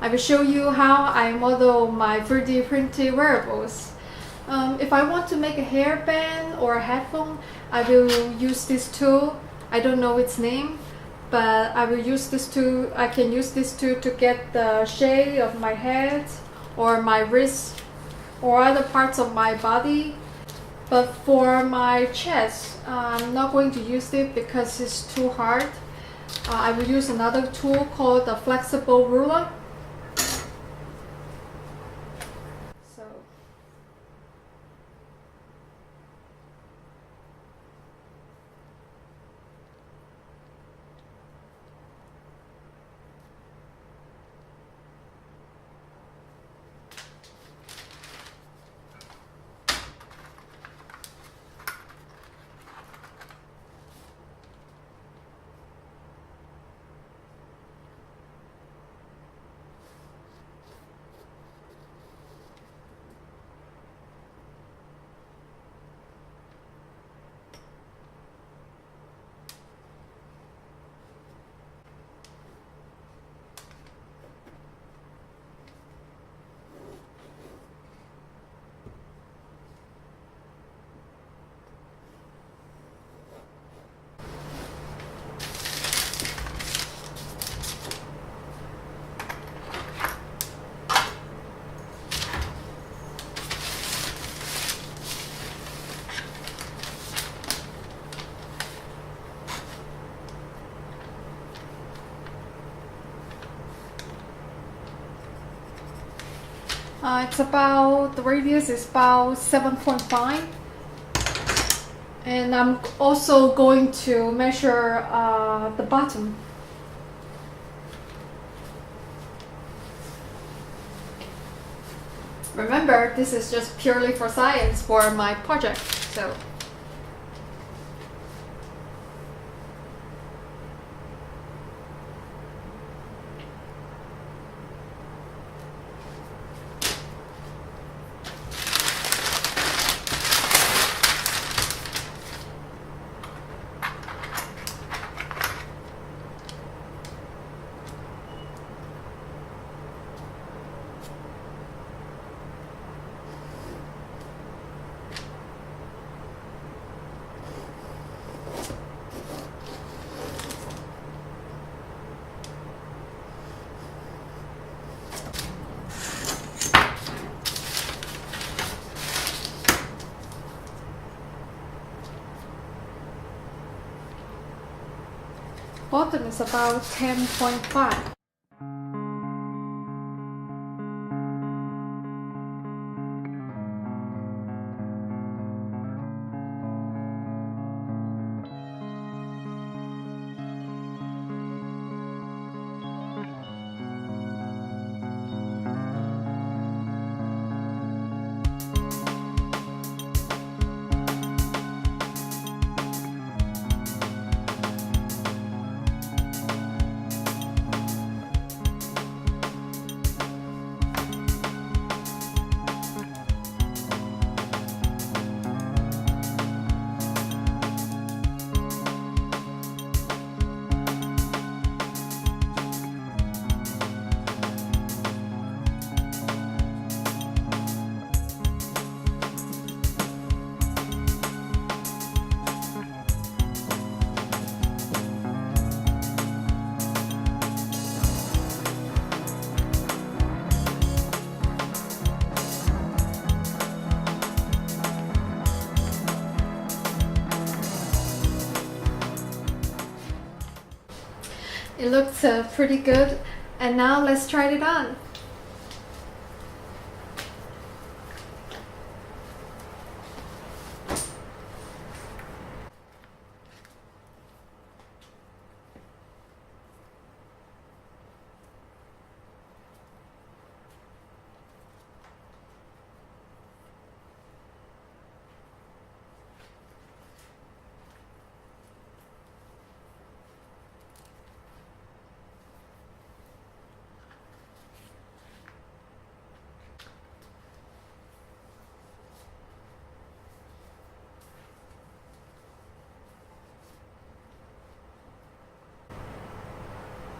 I will show you how I model my 3D printed wearables. If I want to make a hairband or a headphone, I will use this tool. I don't know its name, but I will use this tool. I can use this tool to get the shape of my head or my wrist or other parts of my body. But for my chest, I'm not going to use it because it's too hard. I will use another tool called the flexible ruler. So the radius is about 7.5, and I'm also going to measure the bottom. Remember, this is just purely for science for my project, so. Bottom is about 10.5. It looks pretty good, and now let's try it on.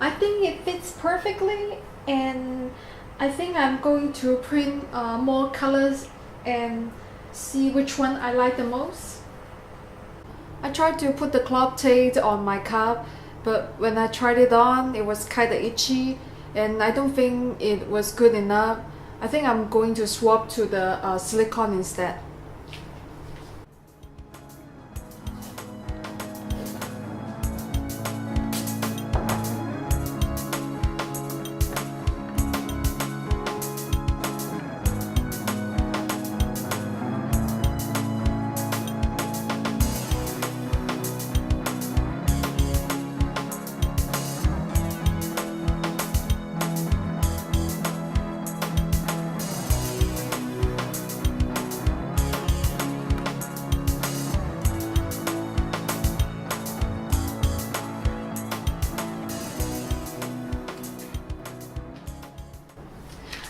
I think it fits perfectly, and I think I'm going to print more colors and see which one I like the most. I tried to put the cloth tape on my cup, but when I tried it on, it was kind of itchy, and I don't think it was good enough. I think I'm going to swap to the silicone instead.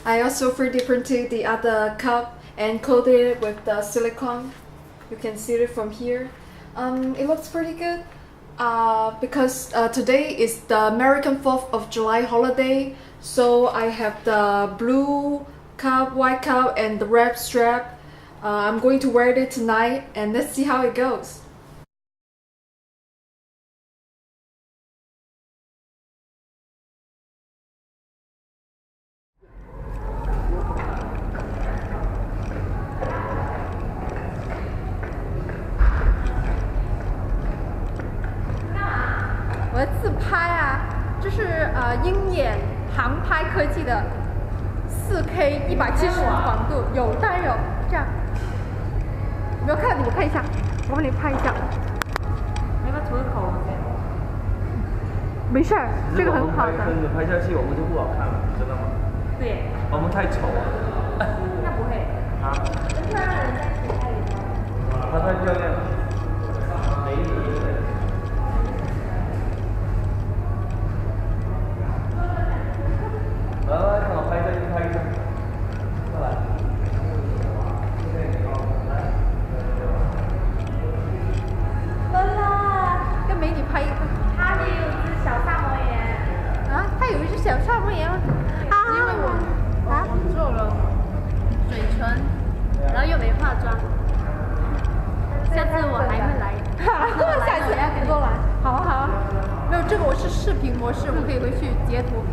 I also 3D printed the other cup and coated it with the silicone. You can see it from here. It looks pretty good because today is the American 4th of July holiday, so I have the blue cup, white cup, and the red strap. I'm going to wear it tonight, and let's see how it goes.我的自拍啊，这是鹰眼航拍科技的4K 170广度，有当然有这样，有没有看？你们看一下，我帮你拍一下。那个涂个口红先。没事儿，这个很好的。跟着拍下去，我们就不好看了，知道吗？对。我们太丑了。那不会。啊？真的让人在自拍里拍。她太漂亮了，美女。来，看我拍一下，拍一下，过来。来啦，跟美女拍一个。他也有一只小萨摩耶。啊，他有一只小萨摩耶吗？因为我做了嘴唇，然后又没化妆。下次我还会来。下次要给多来。好啊好啊，没有这个我是视频模式，我可以回去截图。